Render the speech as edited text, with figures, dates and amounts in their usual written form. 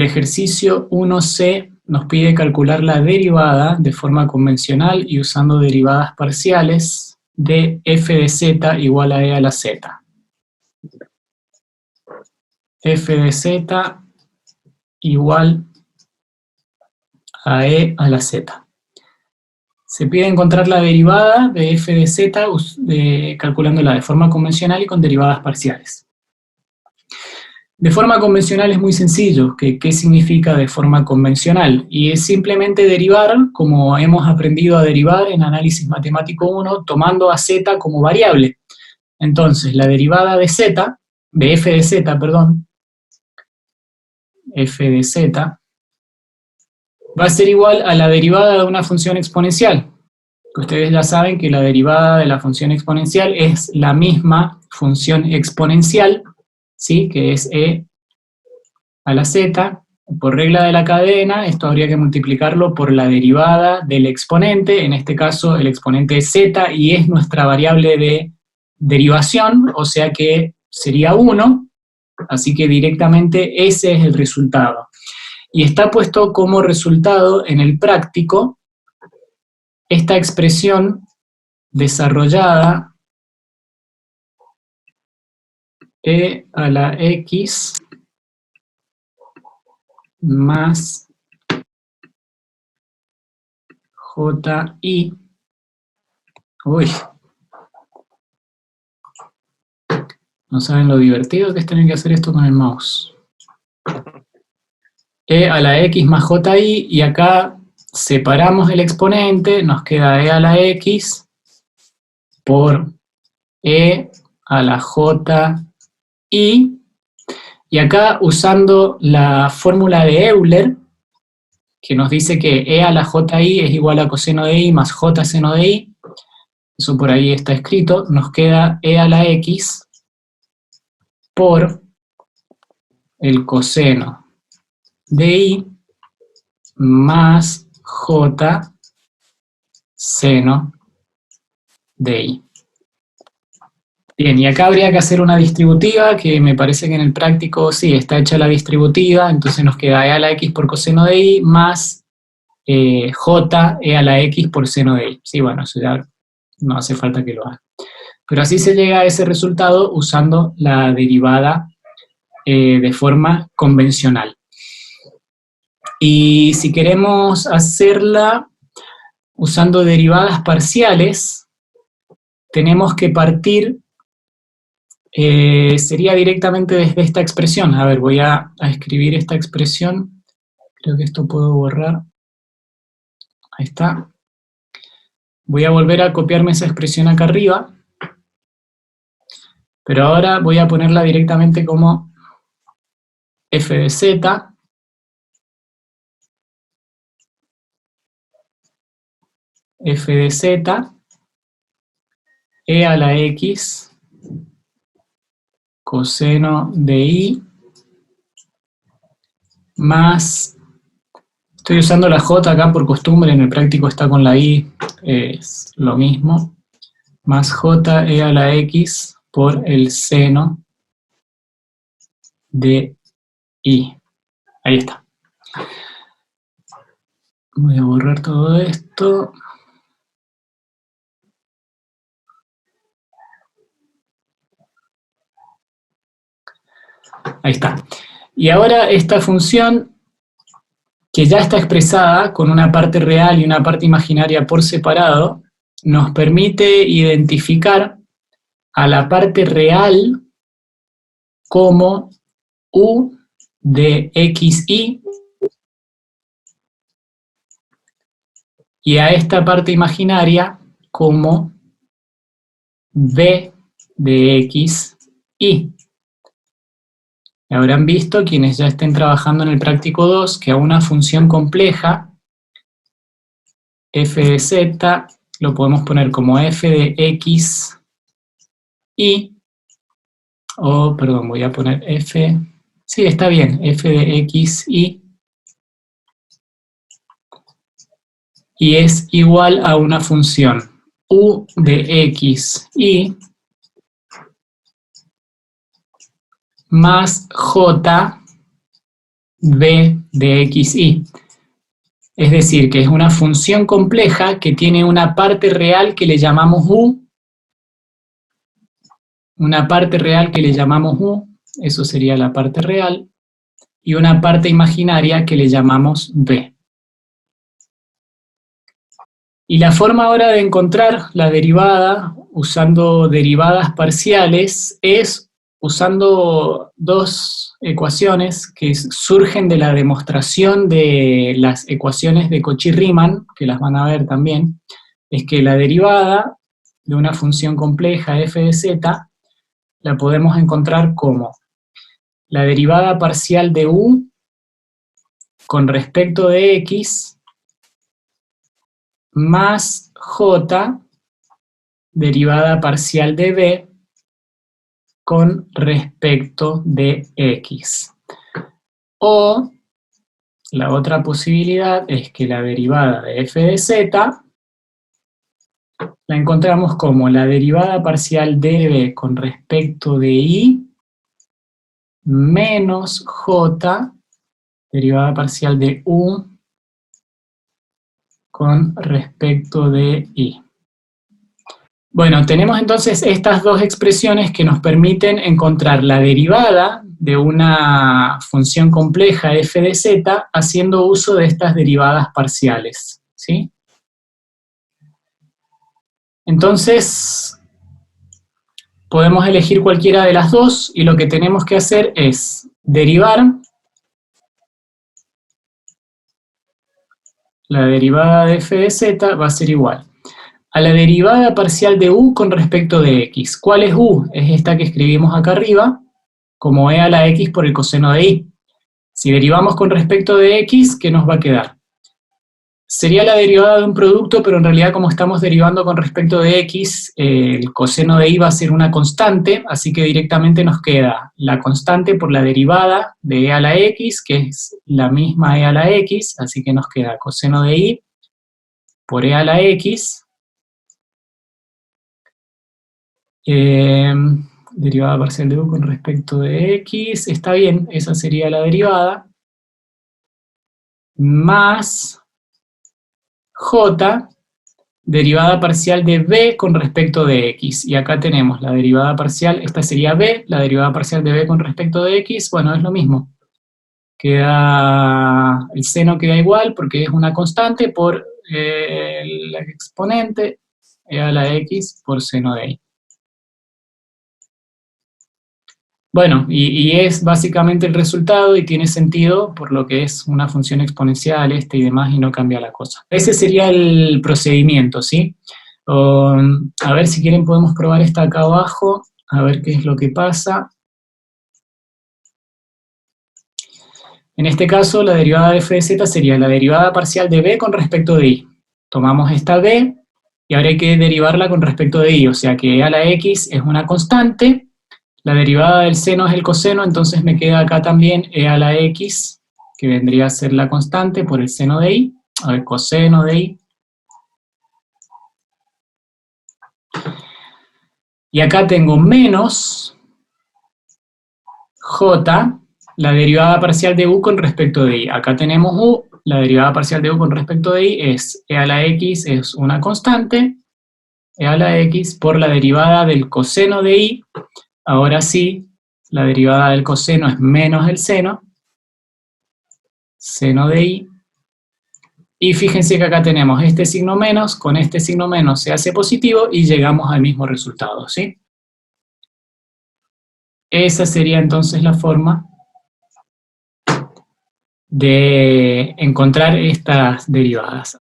ejercicio 1C nos pide calcular la derivada de forma convencional y usando derivadas parciales de f de z igual a e a la z. F de z igual a e a la z. Se pide encontrar la derivada de f de z calculándola de forma convencional y con derivadas parciales. De forma convencional es muy sencillo. ¿Qué significa de forma convencional? Y es simplemente derivar, como hemos aprendido a derivar en análisis matemático 1, tomando a z como variable. Entonces, la derivada de z, de f de z, perdón, f de z, va a ser igual a la derivada de una función exponencial. Ustedes ya saben que la derivada de la función exponencial es la misma función exponencial, ¿sí? Que es e a la z. Por regla de la cadena, esto habría que multiplicarlo por la derivada del exponente, en este caso el exponente es z y es nuestra variable de derivación, o sea que sería 1, así que directamente ese es el resultado. Y está puesto como resultado en el práctico esta expresión desarrollada e a la x más ji. Uy, no saben lo divertido que es tener que hacer esto con el mouse. E a la x más ji, y acá separamos el exponente, nos queda e a la x por e a la ji, y acá usando la fórmula de Euler, que nos dice que e a la ji es igual a coseno de i más j seno de i, eso por ahí está escrito, nos queda e a la x por el coseno de i más j seno de i. Bien, y acá habría que hacer una distributiva, que me parece que en el práctico sí, está hecha la distributiva, entonces nos queda e a la x por coseno de i más j e a la x por seno de i. Sí, bueno, eso ya no hace falta que lo haga. Pero así se llega a ese resultado usando la derivada de forma convencional. Y si queremos hacerla usando derivadas parciales, tenemos que partir, sería directamente desde esta expresión. A ver, voy a escribir esta expresión. Creo que esto puedo borrar. Ahí está. Voy a volver a copiarme esa expresión acá arriba. Pero ahora voy a ponerla directamente como f de z f de z e a la x coseno de i más, estoy usando la j acá por costumbre, en el práctico está con la i, es lo mismo, más j e a la x por el seno de i. Ahí está. Voy a borrar todo esto. Ahí está. Y ahora esta función, que ya está expresada con una parte real y una parte imaginaria por separado, nos permite identificar a la parte real como u de xy y a esta parte imaginaria como b de xy. Habrán visto, quienes ya estén trabajando en el práctico 2, que a una función compleja, f de z, lo podemos poner como f de x y, perdón, voy a poner f, sí, está bien, f de x y es igual a una función u de x y más j b de xy. Es decir, que es una función compleja que tiene una parte real que le llamamos u, una parte real que le llamamos u, eso sería la parte real, y una parte imaginaria que le llamamos b. Y la forma ahora de encontrar la derivada usando derivadas parciales es usando dos ecuaciones que surgen de la demostración de las ecuaciones de Cauchy-Riemann, que las van a ver también, es que la derivada de una función compleja f de z la podemos encontrar como la derivada parcial de u con respecto de x más j derivada parcial de b con respecto de x. O la otra posibilidad es que la derivada de f de z la encontramos como la derivada parcial de b con respecto de y menos j derivada parcial de u con respecto de y. Bueno, tenemos entonces estas dos expresiones que nos permiten encontrar la derivada de una función compleja f de z haciendo uso de estas derivadas parciales, ¿sí? Entonces, podemos elegir cualquiera de las dos y lo que tenemos que hacer es derivar la derivada de f de z va a ser igual a la derivada parcial de u con respecto de x. ¿Cuál es u? Es esta que escribimos acá arriba, como e a la x por el coseno de y. Si derivamos con respecto de x, ¿qué nos va a quedar? Sería la derivada de un producto, pero en realidad como estamos derivando con respecto de x, el coseno de y va a ser una constante, así que directamente nos queda la constante por la derivada de e a la x, que es la misma e a la x, así que nos queda coseno de y por e a la x, derivada parcial de u con respecto de x, está bien, esa sería la derivada, más j, derivada parcial de b con respecto de x, y acá tenemos la derivada parcial, esta sería b, la derivada parcial de b con respecto de x, bueno, es lo mismo, queda, el seno queda igual porque es una constante por el exponente e a la x por seno de y. Bueno, y es básicamente el resultado y tiene sentido por lo que es una función exponencial y demás y no cambia la cosa. Ese sería el procedimiento, ¿sí? A ver si quieren podemos probar esta acá abajo, a ver qué es lo que pasa. En este caso la derivada de f de z sería la derivada parcial de b con respecto de y. Tomamos esta b y ahora hay que derivarla con respecto de y, o sea que e a la x es una constante. La derivada del seno es el coseno, entonces me queda acá también e a la x, que vendría a ser la constante por el seno de y, o el coseno de y. Y acá tengo menos j, la derivada parcial de u con respecto de y. Acá tenemos u, la derivada parcial de u con respecto de y es e a la x, es una constante, e a la x por la derivada del coseno de y. Ahora sí, la derivada del coseno es menos el seno de y. Y fíjense que acá tenemos este signo menos, con este signo menos se hace positivo y llegamos al mismo resultado, ¿sí? Esa sería entonces la forma de encontrar estas derivadas.